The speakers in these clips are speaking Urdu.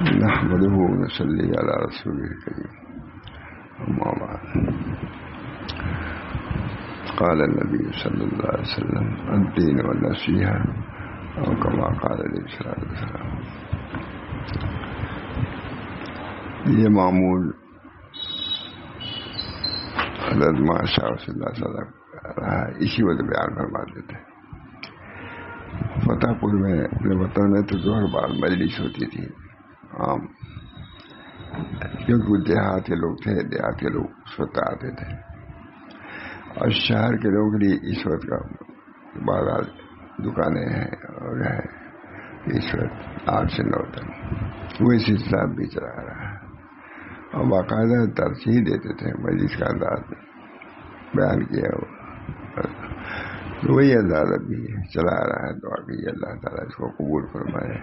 نحمده ونصلي على رسوله الكريم. أما بعد، قال النبي صلى الله عليه وسلم: الدين والنصيحة، أو كما قال عليه الصلاة والسلام. یہ معمول حضرت ماشاء صلی اللہ علیہ وسلم رہا، اسی وقت بیان فرما دیتے. فتح پور میں اپنے وطن میں تو ہر بار مجلس ہوتی تھی عام، کیونکہ دیہاتی لوگ تھے، دیہاتی لوگ اس وقت آتے تھے. اور شہر کے لوگوں کے لیے اس وقت کا بازار دکانیں ہیں اور ہے اس وقت 8 سے 9 تک وہی سلسلہ بھی چلا رہا ہے. اور باقاعدہ ترجیح دیتے تھے، مجلس کا انداز بیان کیا ہو، وہی انداز ابھی چلا رہا ہے. دعا کی اللہ تعالیٰ اس کو قبول فرمائے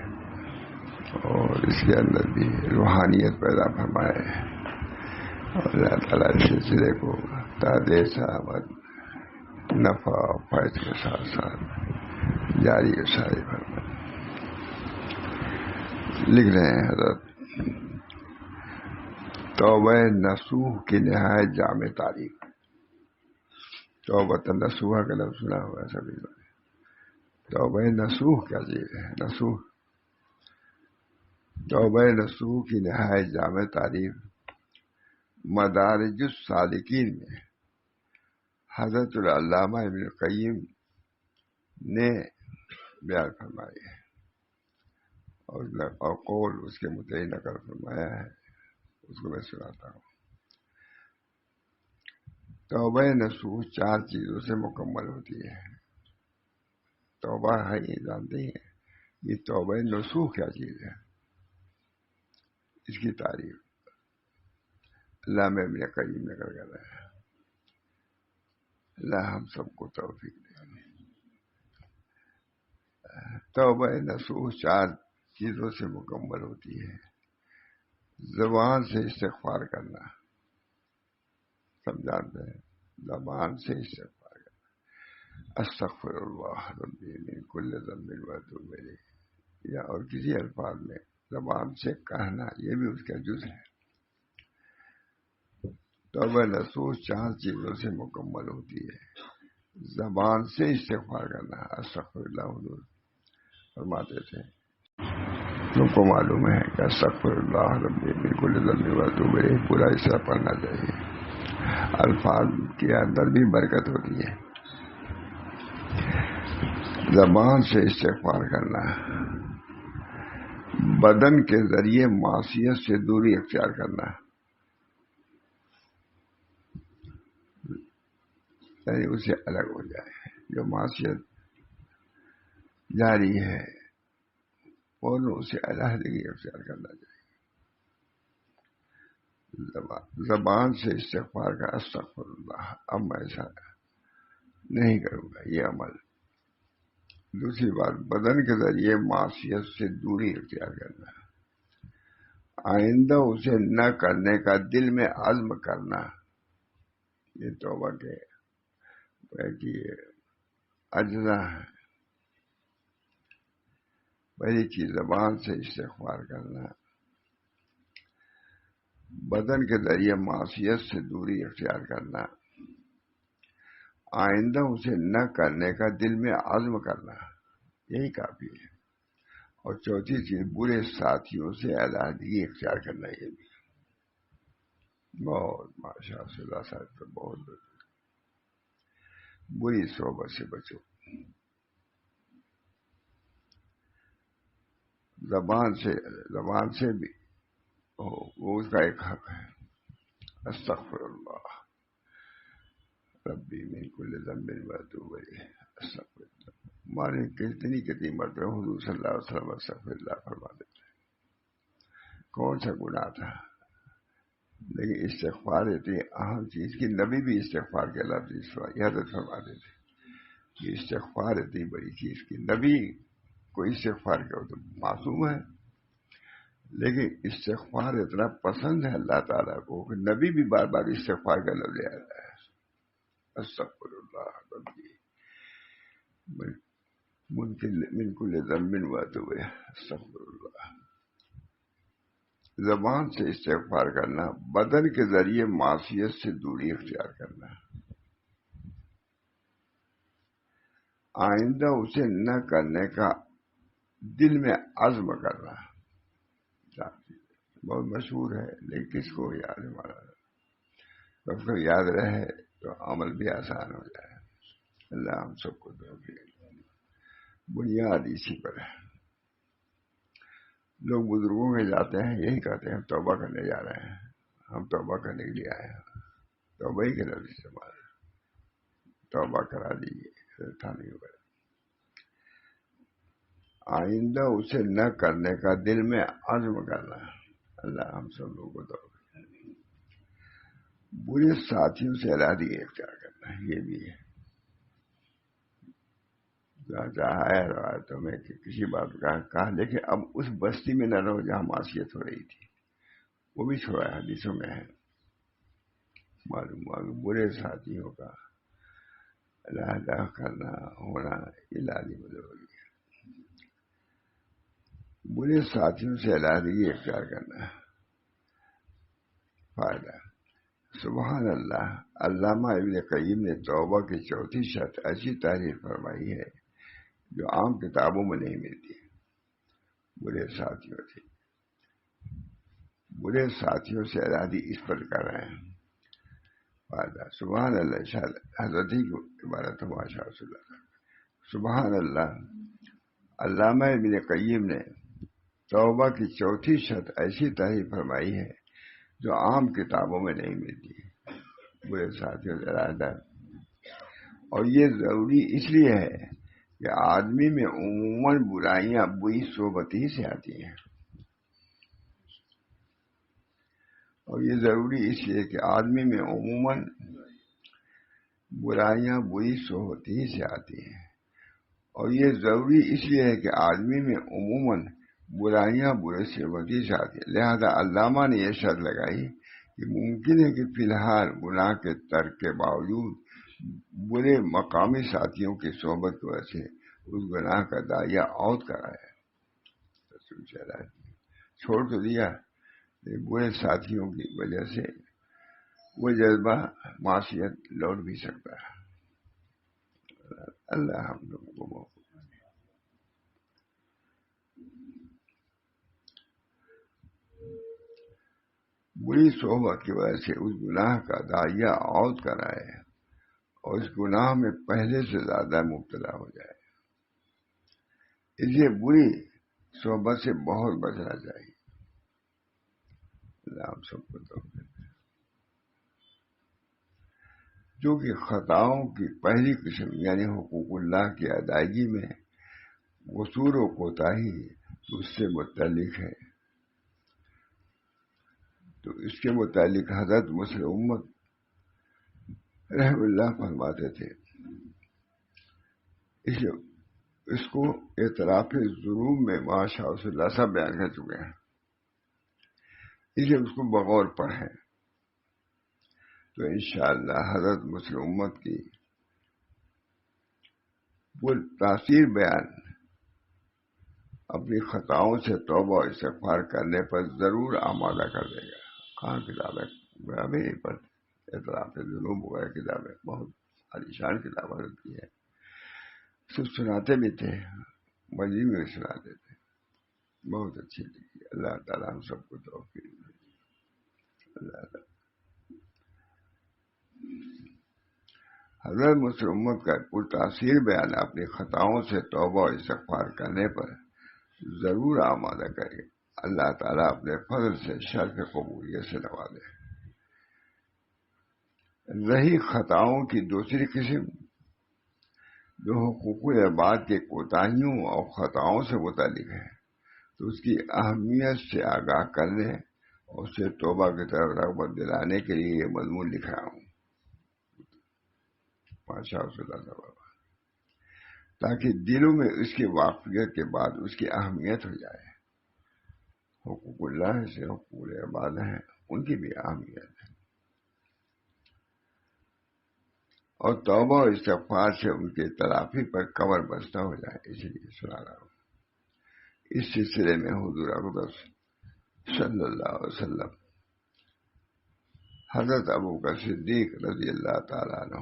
اور اس کے اندر بھی روحانیت پیدا فرمائے، اور اللہ تعالیٰ اس سلسلے کو تعداد صحابت نفع و فائد کے ساتھ ساتھ جاری و ساری فرمائے. لکھ رہے ہیں حضرت: توبہ نصوح کی نہایت جامع تعریف. توبہ نصوح کا لفظ سنا ہوا سبھی لوگ. توبہ نصوح کیا چیز ہے؟ نصوح، توبہ نصوح کی نہایت جامع تعریف مدارج السالکین میں حضرت العلامہ ابن القیم نے بیان فرمائی ہے اور قول اس کے متعین نقل فرمایا ہے. اس کو میں سناتا ہوں. توبہ نصوح 4 چیزوں سے مکمل ہوتی ہے. توبہ ہے، یہ جانتے ہیں یہ توبہ نصوح کیا چیز ہے؟ اس کی تعریف علامہ ابن قیم نے کر رہا ہے. اللہ ہم سب کو توفیق دے. توبہ نصوح 4 چیزوں سے مکمل ہوتی ہے. زبان سے استغفار کرنا، سب جانتے ہیں، زبان سے استغفار کرنا. استغفر اللہ ربی من کل ذنب واتوب الیہ، یا اور کسی الفاظ میں زبان سے کہنا، یہ بھی اس کا جز ہے. توبہ نصوح 4 چیزوں سے مکمل ہوتی ہے. زبان سے استغفار کرنا، استغفر اللہ حضور فرماتے تھے. تم کو معلوم ہے کہ استغفر اللہ ربی من کل ذنب واتوب الیہ پورا اس طرح پڑھنا چاہیے. الفاظ کے اندر بھی برکت ہوتی ہے. زبان سے استغفار کرنا، بدن کے ذریعے معصیت سے دوری اختیار کرنا، یعنی اسے الگ ہو جائے. جو معصیت جاری ہے اور اسے علیحدگی اختیار کرنا چاہیے. زبان سے استغفار کا استغفر اللہ، اب میں ایسا نہیں کروں گا، یہ عمل. دوسری بات، بدن کے ذریعے معصیت سے دوری اختیار کرنا، آئندہ اسے نہ کرنے کا دل میں عزم کرنا. یہ توبہ کے اجزا ہے. پہلی چیز زبان سے استغفار کرنا، بدن کے ذریعے معصیت سے دوری اختیار کرنا، آئندہ اسے نہ کرنے کا دل میں عزم کرنا، یہی کافی ہے. اور چوتھی چیز برے ساتھیوں سے علیحدگی اختیار کرنا. یہ بھی بہت ماشاء اللہ صاحب تو بہت بری صحبت سے بچو. زبان سے بھی وہ اس کا ایک حق ہے. استغفر اللہ ربی من کل ذنب واتوب الیہ. استغفر اللہ مانے کتنی مرتبہ حضور صلی اللہ علیہ وسلم استغفر اللہ فرما دیتے. کون سا گناہ تھا؟ لیکن استغفار اتنی اہم چیز کی نبی بھی استغفار کے لفظ حضرت فرما دیتے. یہ استغفار اتنی بڑی چیز کی نبی کو استغفار کرو تو معصوم ہے، لیکن استغفار اتنا پسند ہے اللہ تعالیٰ کو کہ نبی بھی بار بار استغفار کا لفظ لے آتا ہے. استغفر اللہ ربی من کل ذنب واتوب الیہ. استغفر اللہ. زبان سے استغفار کرنا، بدن کے ذریعے معصیت سے دوری اختیار کرنا، آئندہ اسے نہ کرنے کا دل میں عزم کرنا، بہت مشہور ہے لیکن کس کو یاد ہے ہمارا؟ سب کو یاد رہے تو عمل بھی آسان ہو جائے۔ اللہ ہم سب کو توفیق دے۔ بنیاد اسی پر ہے۔ لوگ بزرگوں کے جاتے ہیں یہی کہتے ہیں ہم توبہ کرنے جا رہے ہیں، ہم توبہ کرنے کے لیے آئے ہیں۔ توبہ ہی کے لفظ استعمال ہے، توبہ کرا دیجیے، تھا نہیں ہوگا۔ آئندہ اسے نہ کرنے کا دل میں عزم کرنا، اللہ ہم سب لوگوں کو توفیق دے۔ برے ساتھیوں سے علیحدگی اختیار کرنا، یہ بھی ہے۔ چاہا تو میں کسی بات کا کہا لیکن اب اس بستی میں نہ رہو جہاں معصیت ہو رہی تھی، وہ بھی چھوڑا ہے، حدیثوں میں ہے معلوم۔ برے ساتھیوں کا علیحدہ کرنا ہونا یہ لازم ضروری ہے۔ برے ساتھیوں سے علیحدگی اختیار کرنا فائدہ۔ سبحان اللہ، علامہ ابن قیم نے توبہ کی چوتھی شرط ایسی تحریر فرمائی ہے جو عام کتابوں میں نہیں ملتی۔ برے ساتھیوں سے، برے ساتھیوں سے علیحدگی اس پر کر رہے ہیں فائدہ۔ سبحان اللہ، شاید حضرت ہی کی عبارت ہے، ماشاء اللہ۔ سبحان اللہ، علامہ ابن قیم نے توبہ کی چوتھی شرط ایسی تحریر فرمائی ہے جو عام کتابوں میں نہیں ملتی، برے ساتھیوں سے علیحدہ۔ اور یہ ضروری اس لیے ہے کہ آدمی میں عموماً برائیاں بری صحبت ہی سے آتی ہیں، اور یہ ضروری اس لیے کہ آدمی میں عموماً برائیاں بری صحبت ہی سے آتی ہیں، اور یہ ضروری اس لیے ہے کہ آدمی میں عموماً برائیاں برے صحبت ہی سے آتی ہیں۔ لہذا علامہ نے یہ شرط لگائی کہ ممکن ہے کہ فی الحال گناہ کے ترک کے باوجود برے مقامی ساتھیوں کی صحبت کی وجہ سے اس گناہ کا داعیہ عود کرائے، چھوڑ تو دیا، برے ساتھیوں کی وجہ سے وہ جذبہ معصیت لوٹ بھی سکتا ہے۔ اللہ ہم لوگوں کو موقع۔ بری صحبت کی وجہ سے اس گناہ کا داعیہ عود کرائے اور اس گناہ میں پہلے سے زیادہ مبتلا ہو جائے، اس لیے بری صحبت سے بہت بچنا چاہیے۔ اللہ ہم سب کو توفیق دے۔ جو کہ خطاؤں کی پہلی قسم یعنی حقوق اللہ کی ادائیگی میں قصور و کوتاہی اس سے متعلق ہے، تو اس کے متعلق حضرت مسلم امت رحم اللہ فرماتے تھے، اس کو اعتراف ظلم میں ماشاء اللہ سب بیان کر چکے ہیں، اسے اس کو بغور پڑھیں تو انشاءاللہ حضرت مسلم امت کی وہ تاثیر بیان اپنی خطاؤں سے توبہ و استغفار کرنے پر ضرور آمادہ کر دے گا۔ کہاں کتابیں نہیں پڑھتے، اعتراف ذنوب وغیرہ کتابیں بہت عالیشان کتاب ہوتی ہے، سب سناتے بھی تھے، مجید میں سناتے تھے، بہت اچھی لگی۔ اللہ تعالیٰ ہم سب کو توفیق دے۔ اللہ تعالیٰ حضرت مسلم امت کا پرتاثیر بیان اپنی خطاؤں سے توبہ و استغفار کرنے پر ضرور آمادہ کرے۔ اللہ تعالیٰ اپنے فضل سے شرف قبولیت سے نوازے۔ رہی خطاؤں کی دوسری قسم جو حقوق العباد کے کوتاہیوں اور خطاؤں سے متعلق ہے، تو اس کی اہمیت سے آگاہ کرنے اور اسے توبہ کی طرف رغبت دلانے کے لیے یہ مضمون لکھ رہا ہوں، ماشاء اللہ، تاکہ دلوں میں اس کی واقفیت کے بعد اس کی اہمیت ہو جائے۔ حقوق اللہ سے حقوق العباد ہیں، ان کی بھی اہمیت ہے، اور توبہ و استغفار سے ان کی تلافی پر کمر بستہ ہو جائے، اسی لیے سنا رہا ہوں۔ اس سلسلے میں حضور اقدس صلی اللہ علیہ وسلم، حضرت ابو بکر صدیق رضی اللہ تعالیٰ عنہ،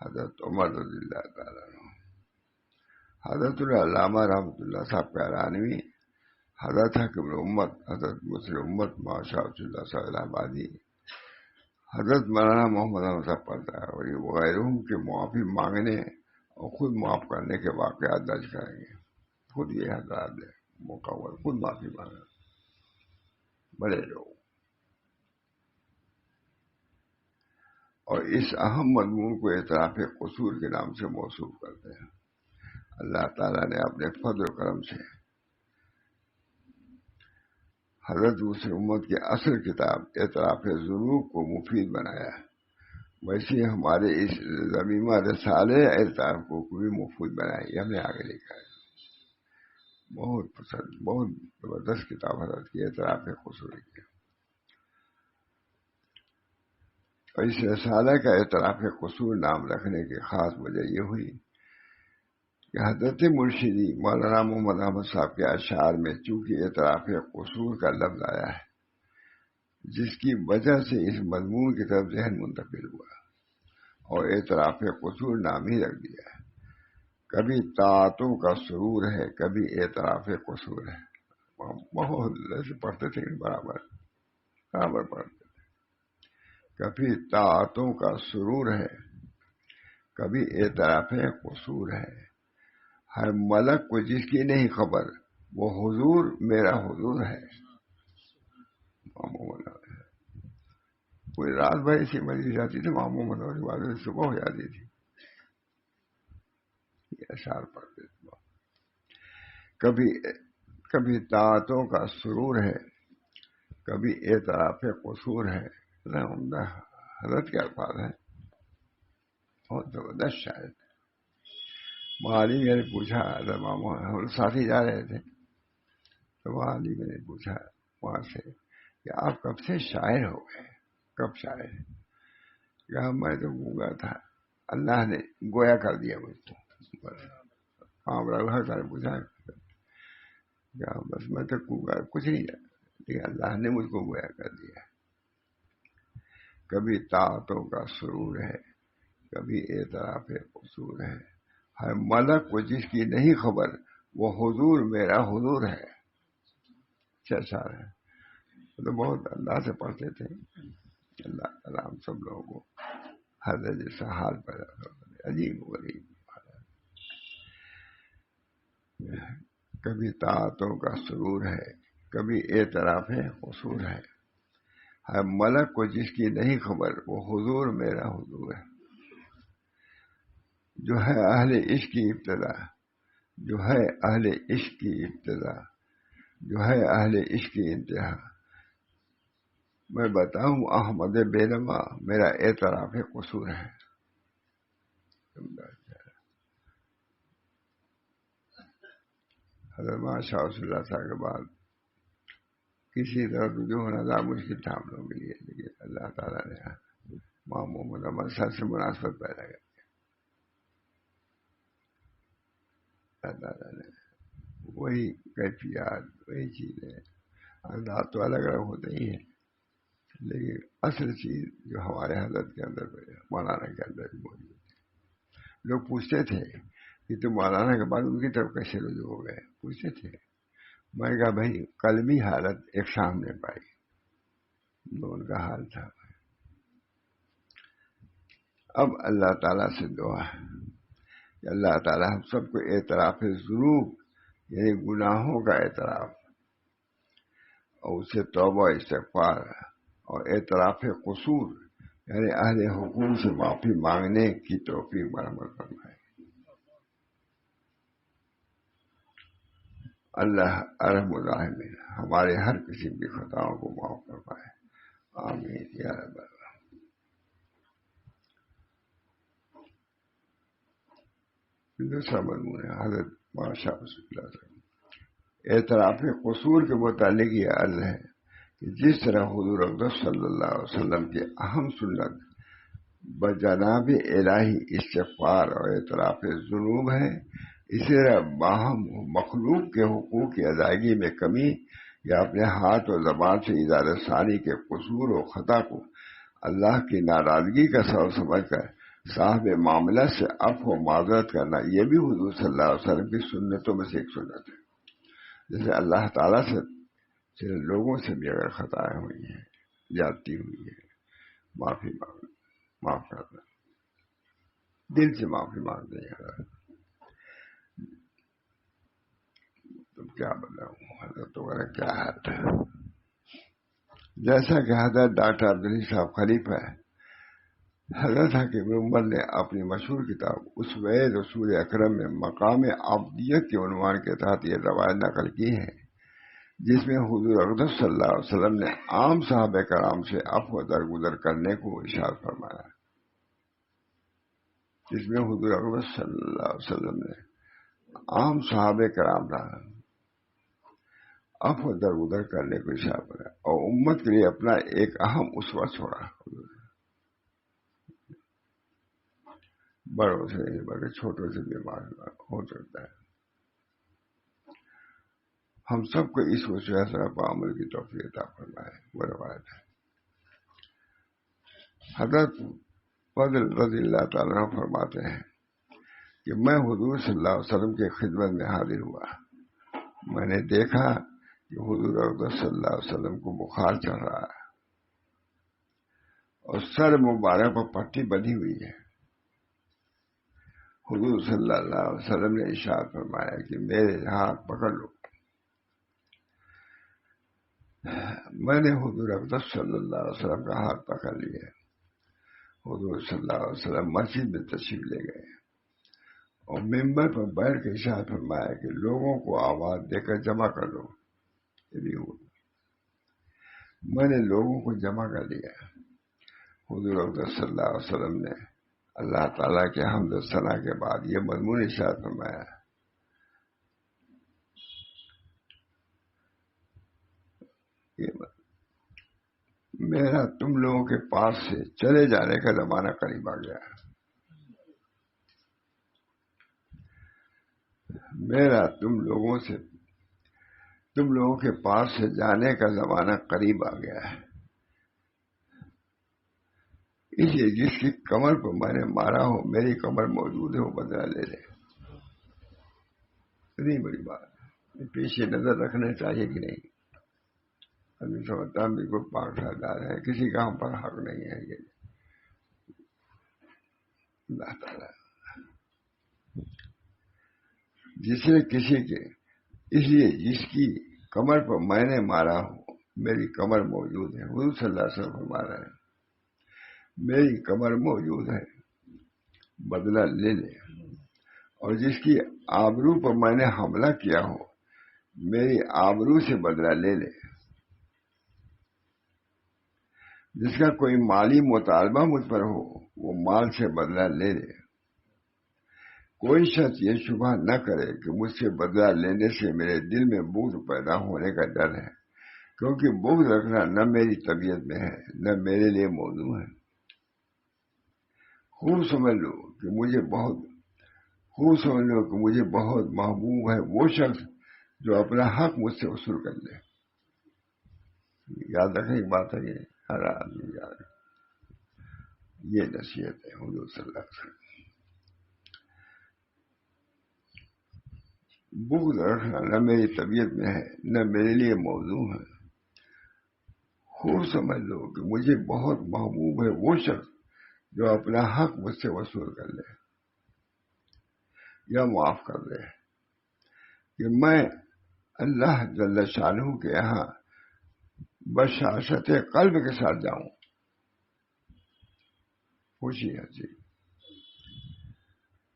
حضرت عمر رضی اللہ تعالیٰ عنہ، حضرت العلامہ رحمۃ اللہ صاحب پیرانوی، حضرت حکیم امت حضرت مسلم امت ماشاء اللہ صاحب الہ آبادی، حضرت مولانا محمد احمد صاحب پڑھتا ہے، اور یہ وغیرہ کے معافی مانگنے اور خود معاف کرنے کے واقعات درج کریں گے. خود یہ حضرات نے موقع ہوا خود معافی مانگا، بڑے لوگ. اور اس اہم مضمون کو اعتراف قصور کے نام سے موصوف کرتے ہیں. اللہ تعالیٰ نے اپنے فضل و کرم سے حضرت مسلم امت کی اصل کتاب اعتراف ذنوب کو مفید بنایا ہے، ویسے ہی ہمارے اس ضمیمہ رسالے اعتراف کو بھی مفید بنایا. یہ ہم نے آگے لکھا ہے. بہت پسند، بہت زبردست کتاب حضرت کی اعتراف قصور کی. اور اس رسالے کا اعتراف قصور نام رکھنے کی خاص وجہ یہ ہوئی کہ حضرت مرشدی مولانا محمد احمد صاحب کے اشعار میں چونکہ اعتراف قصور کا لفظ آیا ہے، جس کی وجہ سے اس مضمون کی طرف ذہن منتقل ہوا اور اعتراف قصور نام ہی رکھ دیا ہے. کبھی طاعتوں کا سرور ہے، کبھی اعتراف قصور ہے. بہت پڑھتے تھے برابر پڑھتے تھے. کبھی طاعتوں کا سرور ہے، کبھی اعتراف قصور ہے. ہر ملک کو جس کی نہیں خبر، وہ حضور میرا حضور ہے. کوئی رات بھر ایسی مجلس جاتی تھی، ماموں منوری والوں سے صبح ہو جاتی تھی. یہ اشعار پڑھتے تھے. کبھی طاعتوں کا سرور ہے، کبھی اعتراف قصور ہے. عمدہ حضرت کے الفاظ ہیں، بہت زبردست شاعر. وہاں میں نے پوچھا، ماموں ہم ساتھی جا رہے تھے تو وہاں میں نے پوچھا وہاں سے کہ آپ کب سے شاعر ہو گئے، کب شاعر؟ کہا میں تو گونگا تھا، اللہ نے گویا کر دیا مجھ کو. ہر سال پوچھا کیا بس میں تو گونگا کچھ نہیں جاتا، لیکن اللہ نے مجھ کو گویا کر دیا. کبھی طاعتوں کا سرور ہے، کبھی اعتراف قصور ہے. ہر ملک کو جس کی نہیں خبر، وہ حضور میرا حضور ہے. اچھا ہے. تو بہت اللہ سے پڑھتے تھے. اللہ تعالیٰ ہم سب لوگوں کو ہر جیسا حال پیدا کرے. عجیب غریب. کبھی طاعتوں کا سرور ہے، کبھی اعتراف قصور ہے. ہر ملک کو جس کی نہیں خبر، وہ حضور میرا حضور ہے. جو ہے اہل عشق کی ابتدا، جو ہے اہل عشق کی ابتدا، جو ہے اہل عشق کی انتہا. میں بتاؤں احمد بے نما، میرا اعتراف قصور ہے. حضرت شاہ رسول اللہ صاحب کے بعد کسی طرح رجوع ہونا تھا مشکل تھا ہم لوگوں کے لیے، لیکن اللہ تعالیٰ نے ماں محمد احمد صاحب سے مناسبت پیدا کر. اللہ تعالیٰ نے وہی کیفیات، وہی چیزیں، انداز تو الگ الگ ہوتے ہی ہیں، لیکن اصل چیز جو ہمارے حضرت کے اندر مولانا کے اندر بھی موجود ہے. لوگ پوچھتے تھے کہ تم مولانا کے بعد ان کی طرف کیسے رجوع ہو گئے، پوچھتے تھے. میں کہا بھائی قلمی حالت ایک سامنے پائی، تو ان کا حال تھا. اب اللہ تعالیٰ سے دعا ہے کہ اللہ تعالیٰ ہم سب کو اعتراف ذنوب یعنی گناہوں کا اعتراف اور اسے توبہ استغفار اور اعتراف قصور یعنی اہل حقوق سے معافی مانگنے کی توفیق برآمد فرمائے. اللہ ارحم الراحمین ہمارے ہر قسم کی خطاؤں کو معاف فرمائے. آمین یا رب العالمین. دوسرا مضمون ہے حضرت ماشاء اللہ. اعتراف قصور کے متعلق یہ عرض ہے کہ جس طرح حضور اقدس صلی اللہ علیہ وسلم کی اہم سنت بجناب الہی استغفار اور اعتراف ذنوب ہے، اسی طرح باہم مخلوق کے حقوق کی ادائیگی میں کمی یا اپنے ہاتھ اور زبان سے اظہار ثانی کے قصور و خطا کو اللہ کی ناراضگی کا سبب سمجھ کر صاحب معاملہ سے عفو و معذرت کرنا، یہ بھی حضور صلی اللہ علیہ وسلم کی سنتوں میں سے ایک سنت ہے. جیسے اللہ تعالیٰ سے صرف لوگوں سے بھی اگر خطائیں ہوئی ہیں، جاتی ہوئی ہے، معافی مانگنا، معاف کرنا، دل سے معافی مانگتے ہیں. تم کیا بتاؤں حضرت وغیرہ کیا حال ہے. جیسا کہ حضرت ڈاکٹر عبدالعزیز صاحب خلیفہ ہے، حضرت حکیم عمر نے اپنی مشہور کتاب اسوہ رسول اکرم میں مقام عبدیت کے عنوان کے تحت یہ روایت نقل کی ہے، جس میں حضور اقدس صلی اللہ علیہ وسلم نے عام صحابہ کرام سے عفو درگزر کرنے کو ارشاد فرمایا. جس میں حضور اقدس صلی اللہ علیہ وسلم نے عام صحابہ کرام کا عفو درگزر کرنے کو ارشاد فرمایا اور امت کے لیے اپنا ایک اہم اسوہ چھوڑا. بڑوں سے نہیں بلکہ چھوٹوں سے بیمار ہو سکتا ہے. ہم سب کو اس وسیلہ سے عمل کی توفیق عطا فرمائے. وہ روایت ہے. حضرت فضل رضی اللہ تعالیٰ فرماتے ہیں کہ میں حضور صلی اللہ علیہ وسلم کی خدمت میں حاضر ہوا. میں نے دیکھا کہ حضور اقدس صلی اللہ علیہ وسلم کو بخار چڑھ رہا ہے اور سر مبارک پر پٹی بندھی ہوئی ہے. حضور صلی اللہ علیہ وسلم نے ارشاد فرمایا کہ میرے ہاتھ پکڑ لو. میں نے حضور اقدس صلی اللہ علیہ وسلم کا ہاتھ پکڑ لیا. حضور صلی اللہ علیہ وسلم مسجد میں تشریف لے گئے اور ممبر پر بیٹھ کے ارشاد فرمایا کہ لوگوں کو آواز دے کر جمع کر لو. یہ بھی ہوا. میں نے لوگوں کو جمع کر لیا. حضور اقدس صلی اللہ علیہ وسلم نے اللہ تعالیٰ کے حمد و ثنا کے بعد یہ مضمون ارشاد فرمایا کہ میرا تم لوگوں کے پاس سے چلے جانے کا زمانہ قریب آ گیا. میرا تم لوگوں کے پاس سے جانے کا زمانہ قریب آ گیا ہے. اس لیے جس کی کمر پر میں نے مارا ہو میری کمر موجود ہے، وہ بدلہ لے لے. اتنی بڑی بات ہے. پیچھے نظر رکھنا چاہیے کہ نہیں؟ ابھی سمجھتا ہم بالکل پاک سردار ہے، کسی کا ہم پر حق نہیں ہے. یہ اللہ تعالیٰ جسے کسی کے اس لیے جس کی کمر پر میں نے مارا ہو میری کمر موجود ہے. حضور صلی اللہ علیہ وسلم فرما رہا ہے میری کمر موجود ہے، بدلہ لے لے. اور جس کی آبرو پر میں نے حملہ کیا ہو میری آبرو سے بدلہ لے لے. جس کا کوئی مالی مطالبہ مجھ پر ہو وہ مال سے بدلہ لے لے. کوئی شخص یہ شبہ نہ کرے کہ مجھ سے بدلہ لینے سے میرے دل میں بغض پیدا ہونے کا ڈر ہے، کیونکہ بغض رکھنا نہ میری طبیعت میں ہے نہ میرے لیے موضوع ہے. خوب سمجھ لو کہ مجھے بہت محبوب ہے وہ شخص جو اپنا حق مجھ سے وصول کر لے. یاد رکھنے کی بات ہے، یہ ہر آدمی یاد رکھے. یہ نصیحت ہے حضور صلی اللہ علیہ وسلم. بغض رکھنا نہ میری طبیعت میں ہے نہ میرے لیے موضوع ہے. خوب سمجھ لو کہ مجھے بہت محبوب ہے وہ شخص جو اپنا حق مجھ سے وصول کر لے یا معاف کر دے. کہ میں اللہ جل شانہ کے یہاں بشاشت قلب کے ساتھ جاؤں. خوشی ہنسی.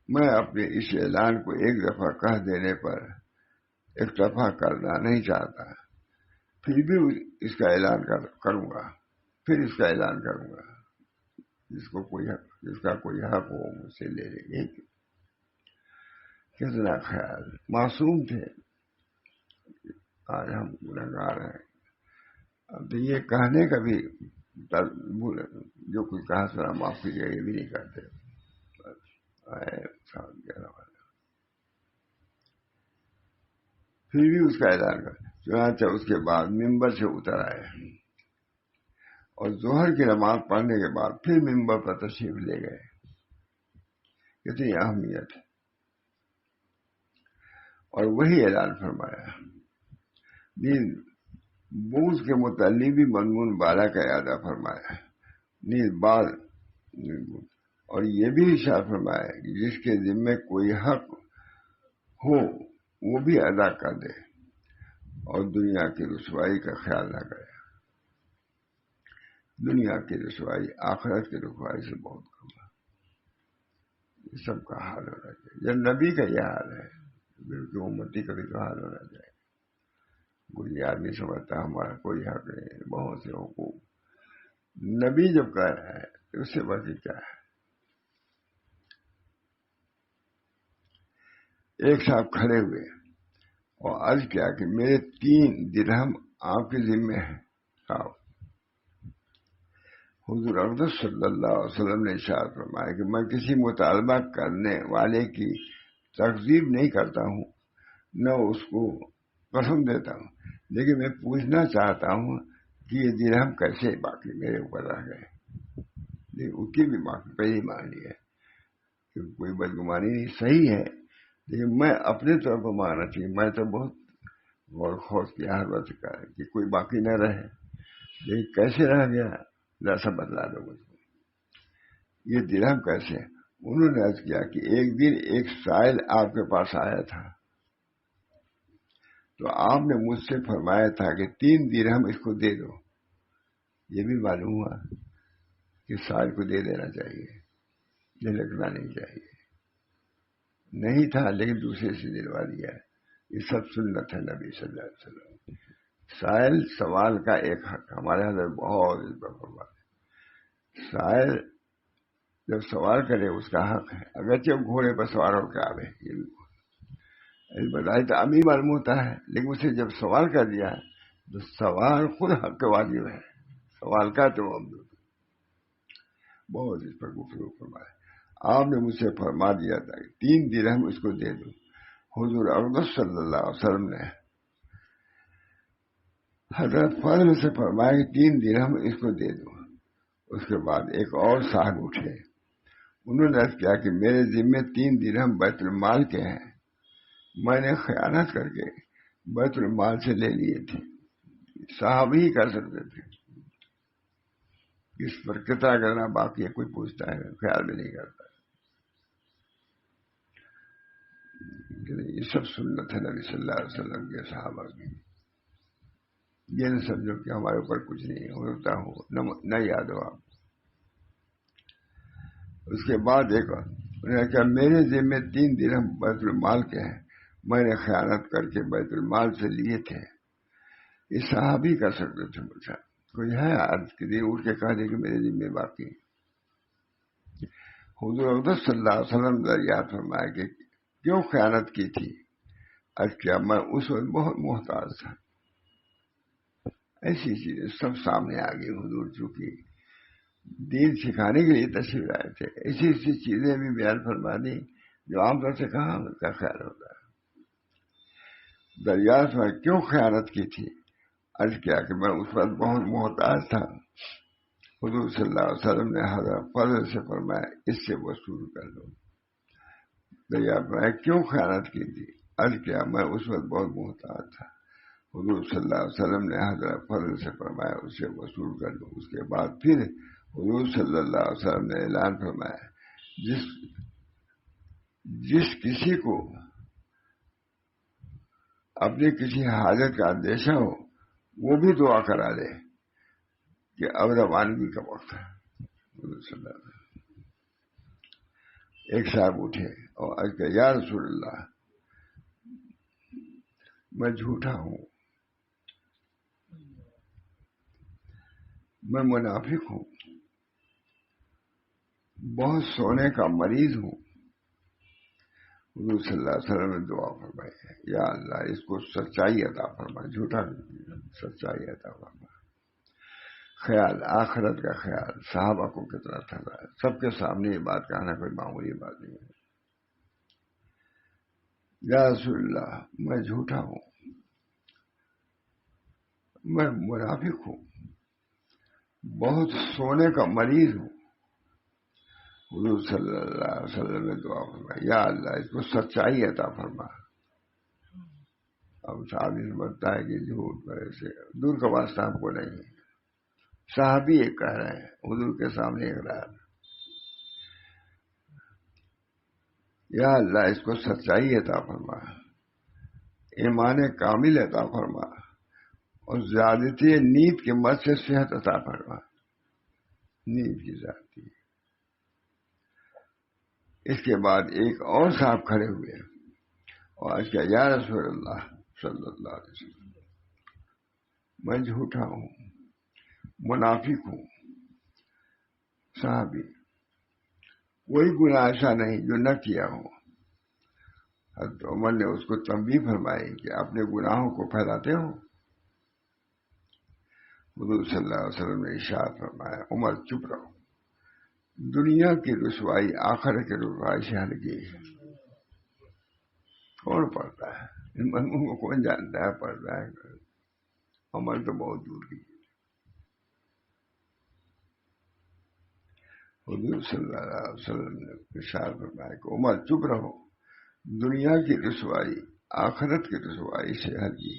میں اپنے اس اعلان کو ایک دفعہ کہہ دینے پر اکتفا کرنا نہیں چاہتا، پھر بھی اس کا اعلان کروں گا. جس کا کوئی حق ہو مجھ سے لے لے گے. کتنا خیال. معصوم تھے، آج ہم گنہگار ہیں. اب تو یہ کہنے کا بھی جو کچھ کہا سنا معاف کیجیے یہ بھی نہیں کرتے. پھر بھی اس کا اعلان کر. چنانچہ اس کے بعد ممبر سے اتر آئے اور ظہر کی نماز پڑھنے کے بعد پھر ممبر پر تشریف لے گئے. کتنی اہمیت ہے. اور وہی اعلان فرمایا. نیز بوجھ کے متعلق بھی مضمون بالا کا اعادہ فرمایا. نیز بعض اور یہ بھی ارشاد فرمایا کہ جس کے ذمے کوئی حق ہو وہ بھی ادا کر دے اور دنیا کی رسوائی کا خیال نہ کرے. دنیا کی رسوائی آخرت کی رسوائی سے بہت کم ہے. یہ سب کا حال ہونا چاہیے. جب نبی کا یہ حال ہے بالکل امتی کا بھی تو حال ہونا چاہیے. کوئی آدمی سمجھتا ہمارا کوئی حق نہیں, بہت سے حقوق. نبی جب کہہ رہا ہے تو اس سے بڑھ کے کیا ہے. ایک صاحب کھڑے ہوئے اور عرض کیا کہ میرے 3 درہم آپ کے ذمے ہیں. حضور اقدس صلی اللہ علیہ وسلم نے ارشاد فرمایا کہ میں کسی مطالبہ کرنے والے کی تکذیب نہیں کرتا ہوں, نہ اس کو قسم دیتا ہوں, لیکن میں پوچھنا چاہتا ہوں کہ یہ درہم کیسے باقی میرے اوپر رہ گئے. لیکن اس کی بھی معافی پہلی مانگنی ہے کہ کوئی بدگمانی نہیں, صحیح ہے, لیکن میں اپنے طور پر ماننا چاہیے. میں تو بہت غور خوض کیا ہر وقت کا کہ کوئی باقی نہ رہے, لیکن کیسے رہ گیا ذرا بدلا دو مجھ کو. یہ درہم کیسے؟ انہوں نے عرض کیا کہ ایک دن ایک سائل آپ کے پاس آیا تھا تو آپ نے مجھ سے فرمایا تھا کہ 3 درہم اس کو دے دو. یہ بھی معلوم ہوا کہ سائل کو دے دینا چاہیے, جھلکنا نہیں چاہیے. نہیں تھا لیکن دوسرے سے دلوا دیا. یہ سب سنت ہے نبی صلی اللہ علیہ وسلم. سائل سوال کا ایک حق ہمارے حضرت بہت فرماتے. سائل جب سوال کرے اس کا حق ہے, اگرچہ گھوڑے پر سوار ہو کے آوے, یہ بھی بتائی تو ابھی معلوم ہوتا ہے, لیکن اسے جب سوال کر دیا تو سوال خود حق کے واجب ہے. سوال کا تو بہت اس پر گفتگو فرمایا. آپ نے مجھ سے فرما دیا تھا کہ 3 درہم اس کو دے دو. حضور اقدس صلی اللہ علیہ وسلم نے حضرت فضل سے فرمایا کہ 3 درہم اس کو دے دو. اس کے بعد ایک اور صاحب اٹھے, انہوں نے عرض کیا کہ میرے ذمے 3 درہم بیت المال کے ہیں, میں نے خیانت کر کے بیت المال سے لے لیے تھے. صاحب ہی کر سکتے تھے. اس پر کتنا کرنا باقی ہے کوئی پوچھتا ہے, خیال بھی نہیں کرتا. یہ سب سنت ہے نبی صلی اللہ علیہ وسلم کے صحابہ کی. یہ نہ سمجھو کہ ہمارے اوپر کچھ نہیں ہوتا ہو, نہ یاد ہو آپ. اس کے بعد ایک انہوں نے کہا میرے ذمے 3 درہم بیت المال کے ہیں, میں نے خیانت کر کے بیت المال سے لیے تھے. یہ صحابی کر سکتے تھے. مجھے کوئی ہے عرض کے لیے اٹھ کے کہا دے کہ میرے ذمے باقی. حضور اقدس صلی اللہ علیہ وسلم دریافت فرمایا کہ کیوں خیانت کی تھی؟ عرض کیا میں اس وقت بہت محتاج تھا. ایسی چیزیں سب سامنے آ گئی. حضور چونکہ دین سکھانے کے لیے تشریف آئے تھے, ایسی ایسی چیزیں بھی بیان فرما دی جو عام طور سے کہاں کا خیال ہوتا ہے. دریافت میں کیوں خیانت کی تھی؟ عرض کیا کہ میں اس وقت بہت محتاج تھا. حضور صلی اللہ علیہ وسلم نے حضرت فضل سے فرمایا اس سے وصول کر لو. دریافت میں کیوں خیانت کی تھی؟ عرض کیا میں اس وقت بہت محتاج تھا. حضور صلی اللہ علیہ وسلم نے حضرت فضل سے فرمایا اس سے وصول کر لو. اس کے بعد پھر حضور صلی اللہ علیہ وسلم نے اعلان فرمایا جس کسی کو اپنی کسی حاجت کا اندیشہ ہو وہ بھی دعا کرا دے کہ اب روانگی کا وقت ہے. حضور صلی اللہ علیہ وسلم. ایک صاحب اٹھے اور عرض کیا یا رسول اللہ میں جھوٹا ہوں, میں منافق ہوں, بہت سونے کا مریض ہوں. حضور صلی اللہ علیہ وسلم نے دعا فرمائی یا اللہ اس کو سچائی عطا فرما, جھوٹا نہیں, سچائی عطا فرما. خیال آخرت کا خیال صحابہ کو کتنا تھا, سب کے سامنے یہ بات کہنا کوئی معمولی بات نہیں ہے. یا رسول اللہ میں جھوٹا ہوں, میں منافق ہوں، بہت سونے کا مریض ہوں. حضور صلی اللہ علیہ وسلم نے دعا فرمائی، یا اللہ اس کو سچائی عطا فرما. اب صحابی سمجھتا ہے کہ جھوٹ سے دور کا واسطہ ہم کو نہیں ہے. صحابی ایک کہہ رہے ہیں حضور کے سامنے ایک رات، یا اللہ اس کو سچائی عطا فرما، ایمان کامل عطا فرما، اور زیادتی نیند کے مد سے صحت عطا فرما. نیند کی زیادتی. اس کے بعد ایک اور صاحب کھڑے ہوئے اور آج کیا، یا رسول اللہ صلی اللہ علیہ وسلم، میں جھوٹا ہوں، منافق ہوں. صحابی، کوئی گناہ ایسا نہیں جو نہ کیا ہو. حضرت عمر نے اس کو تنبیہ فرمائی کہ اپنے گناہوں کو پھیلاتے ہو. حضور صلی اللہ علیہ وسلم نے ارشاد فرمایا، عمر چپ رہو، دنیا کی رسوائی آخرت کی رسوائی سے ہلکی ہے. کون پڑھتا ہے ان منگوں کو؟ کون جانتا ہے پڑھتا ہے؟ عمر تو بہت دور کی. حضور صلی اللہ علیہ وسلم نے ارشاد فرمایا کہ عمر چپ رہو، دنیا کی رسوائی آخرت کی رسوائی سے ہلکی.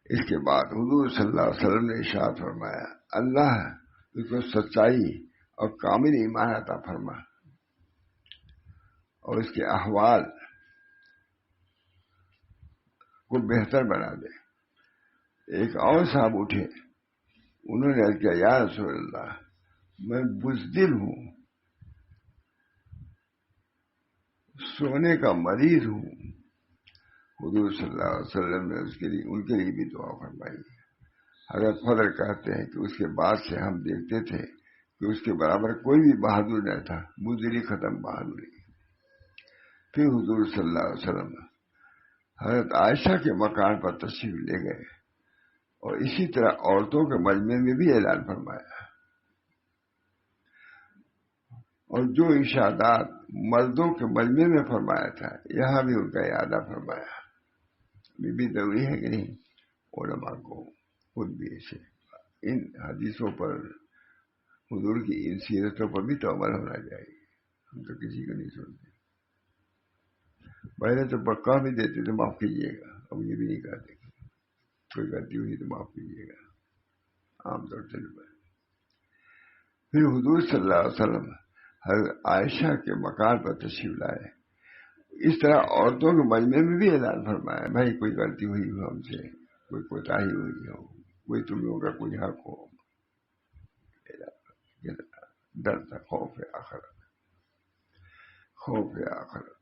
اس کے بعد حضور صلی اللہ علیہ وسلم نے ارشاد فرمایا، اللہ اس کو سچائی اور کامل ایمان عطا فرما اور اس کے احوال کو بہتر بنا دے. ایک اور صاحب اٹھے، انہوں نے عرض کیا، یا رسول اللہ میں بزدل ہوں، سونے کا مریض ہوں. حضور صلی اللہ علیہ وسلم نے ان کے لیے بھی دعا فرمائی. حضرت فضل کہتے ہیں کہ اس کے بعد سے ہم دیکھتے تھے کہ اس کے برابر کوئی بھی بہادر نہ تھا، بزدلی ختم بہادری. پھر حضور صلی اللہ علیہ وسلم حضرت عائشہ کے مکان پر تشریف لے گئے اور اسی طرح عورتوں کے مجمع میں بھی اعلان فرمایا، اور جو ارشادات مردوں کے مجمع میں فرمایا تھا یہاں بھی ان کا اعادہ فرمایا. بھی ضروری ہے کہ نہیں علماء کو خود بھی ایسے ان حدیثوں پر، حضور کی ان سیرتوں پر بھی تو عمل ہونا چاہیے. ہم تو کسی کو نہیں سنتے. پہلے تو پکا بھی دیتے تو معاف کیجیے گا، اب یہ بھی نہیں کہتے، کوئی غلطی ہوئی تو معاف کیجیے گا، عام طور سے. پھر حضور صلی اللہ علیہ وسلم حضرت عائشہ کے مکان پر تشریف لائے. اس طرح عورتوں کے مجمع میں بھی اعلان فرمایا، بھائی کوئی غلطی ہوئی ہو ہم سے، کوئی کوتاہی ہوئی ہو، کوئی تم لوگوں کا کوئی حق ہو. ڈر تھا، خوف آخرت، خوف آخرت.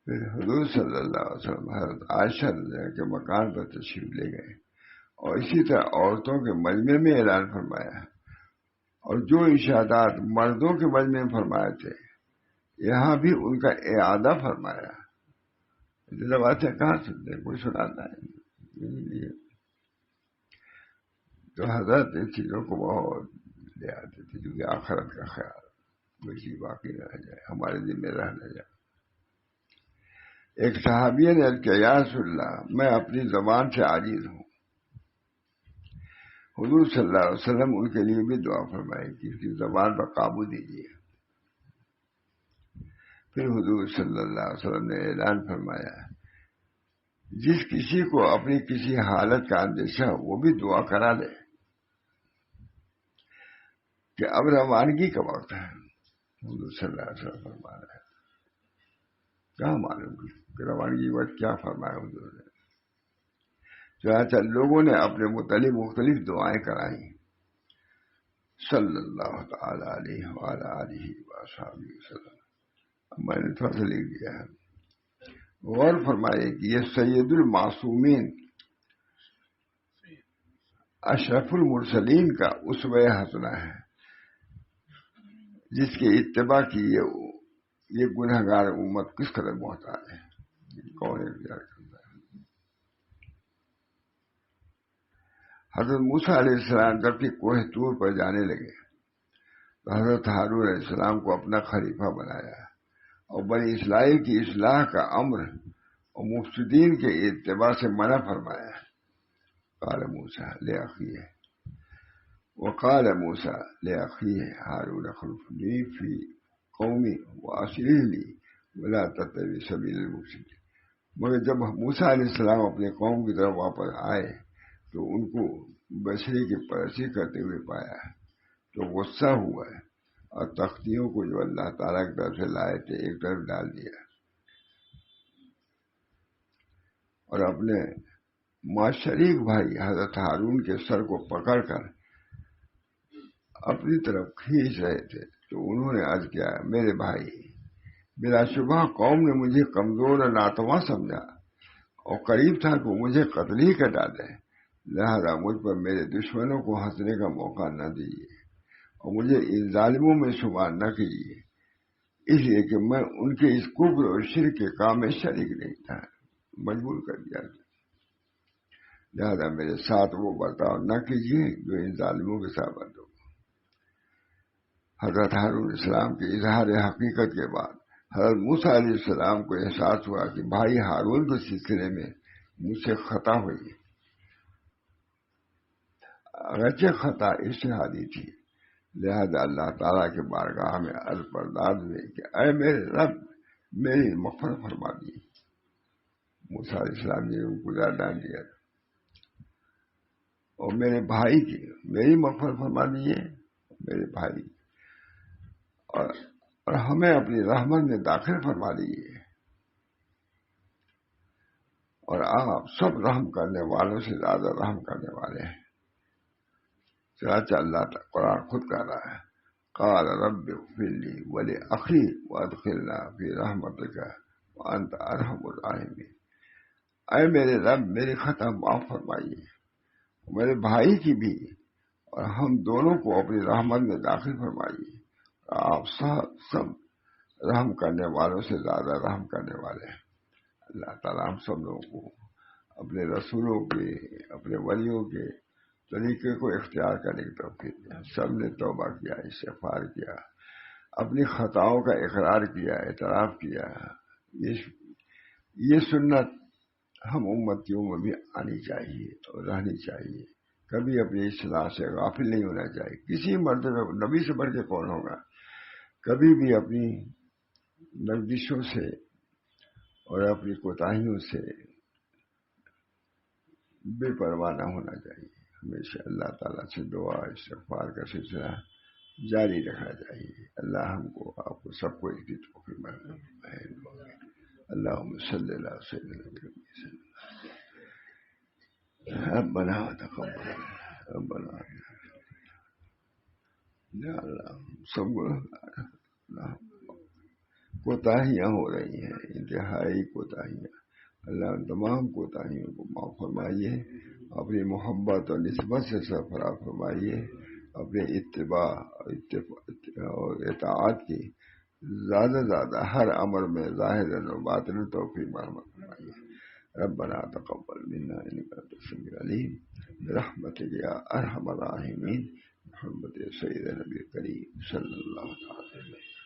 پھر حضور صلی اللہ علیہ وسلم حضرت عائشہ کے مکان پر تشریف لے گئے اور اسی طرح عورتوں کے مجمع میں اعلان فرمایا، اور جو ارشادات مردوں کے مجمع میں فرمائے تھے یہاں بھی ان کا اعادہ فرمایا. باتیں کہاں سنتے ہیں، کوئی سناتا ہے. تو حضرت ان چیزوں کو بہت لے آتے تھے کیونکہ آخرت کا خیال کوئی چیز باقی نہ رہ جائے، ہمارے دل میں رہ نہ جائے. ایک صحابی نے عرض کیا، یا رسول اللہ میں اپنی زبان سے عاجز ہوں. حضور صلی اللہ علیہ وسلم ان کے لیے بھی دعا فرمائی کہ اس کی زبان پر قابو دیجیے. پھر حضور صلی اللہ علیہ وسلم نے اعلان فرمایا، جس کسی کو اپنی کسی حالت کا اندیشہ ہو وہ بھی دعا کرا لے کہ اب روانگی کا وقت ہے. حضور صلی اللہ علیہ وسلم فرما رہے ہیں، کہاں معلوم کہ روانگی وقت کیا فرمایا حضور نے. چنانچہ لوگوں نے اپنے متعلق مختلف دعائیں کرائی. صلی اللہ تعالی علیہ وعلی آلہ وصحبہ وسلم. میں نے تھوڑا سا لکھ دیا ہے. غور فرمائے کہ یہ سید المعصومین اشرف المرسلین کا اسوہ حسنہ ہے، جس کے اتباع کی یہ گنہگار امت کس قدر محتاج ہے. کون اختیار کرتا ہے. حضرت موسیٰ علیہ السلام جبکہ کوہ طور پر جانے لگے تو حضرت ہارون علیہ السلام کو اپنا خلیفہ بنایا اور بنی اسرائیل کی اصلاح کا امر اور مفسدین کے اتباع سے منع فرمایا. قال موسیٰ لأخیہ وقال موسیٰ لأخیہ ہارون اخلفنی فی قومی وأصلح لی ولا تتبع سبیل المفسدین. مگر جب موسیٰ علیہ السلام اپنے قوم کی طرف واپس آئے تو ان کو بچڑے کی پرستی کرتے ہوئے پایا تو غصہ ہوا ہے اور تختیوں کو جو اللہ تعالیٰ کی طرف سے لائے تھے ایک طرف ڈال دیا اور اپنے شریک بھائی حضرت ہارون کے سر کو پکڑ کر اپنی طرف کھینچ رہے تھے تو انہوں نے عرض کیا میرے بھائی بلا شبہ قوم نے مجھے کمزور اور ناتواں سمجھا اور قریب تھا کہ مجھے قتل ہی کر ڈالے. لہذا مجھ پر میرے دشمنوں کو ہنسنے کا موقع نہ دیجیے اور مجھے ان ظالموں میں شمار نہ کیجیے، اس لیے کہ میں ان کے اس کفر اور شرک کے کام میں شریک نہیں تھا، مجبور کر دیا تھا. لہذا میرے ساتھ وہ برتاؤ نہ کیجیے جو ان ظالموں کے ساتھ برتاؤ. حضرت ہارون علیہ السلام کے اظہار حقیقت کے بعد حضرت موسیٰ علیہ السلام کو احساس ہوا کہ بھائی ہارون کے سلسلے میں مجھ سے خطا ہوئی، اگرچہ خطا اجتہادی تھی. لہذا اللہ تعالیٰ کے بارگاہ میں عرض پرداز ہوئے کہ اے میرے رب میری مغفرت فرما دی. موسیٰ علیہ السلام نے گزار ڈال دیا اور میرے بھائی کی میری مغفرت فرما دیے میرے بھائی اور ہمیں اپنی رحمت میں داخل فرما دیجیے اور آپ سب رحم کرنے والوں سے زیادہ رحم کرنے والے ہیں. چنانچہ اللہ قرآن خود کہہ رہا ہے قال رب اغفر لی ولأخی وادخلنا فی رحمتک وانت ارحم الراحمین. اے میرے رب میری خطا معاف فرمائیے میرے بھائی کی بھی اور ہم دونوں کو اپنی رحمت میں داخل فرمائیے. آپ سب رحم کرنے والوں سے زیادہ رحم کرنے والے ہیں. اللہ تعالیٰ ہم سب لوگوں کو اپنے رسولوں کے اپنے ولیوں کے طریقے کو اختیار کرنے کی توفیق دے. سب نے توبہ کیا، استغفار کیا، اپنی خطاؤں کا اقرار کیا، اعتراف کیا. یہ سنت ہم امتیوں میں بھی آنی چاہیے اور رہنی چاہیے. کبھی اپنی اصلاح سے غافل نہیں ہونا چاہیے. کسی مرتبہ نبی سے بڑھ کے کون ہوگا. کبھی بھی اپنی لغزشوں سے اور اپنی کوتاہیوں سے بے پرواہ نہ ہونا چاہیے. ہمیشہ اللہ تعالیٰ سے دعا استغفار کا سلسلہ جاری رکھنا چاہیے. اللہ ہم کو آپ کو سب کو ایک توفیق عطا فرمائے. اللہم صلی اللہ علیہ وسلم. ربنا تقبل ربنا یا اللہ سب کوتاہیاں ہو رہی ہیں، انتہائی کوتاہیاں. اللہ تمام کوتاہیوں کو معاف فرمائیے، اپنی محبت اور نسبت سے سرفراز فرمائیے. اپنے اتباع اور اطاعت کی زیادہ زیادہ ہر امر میں ظاہر و باطن توفیق فرمائیے. ربنا تقبل منا انك انت السميع العليم برحمتك يا ارحم الراحمين. محمد سید نبی کریم صلی اللہ علیہ وسلم.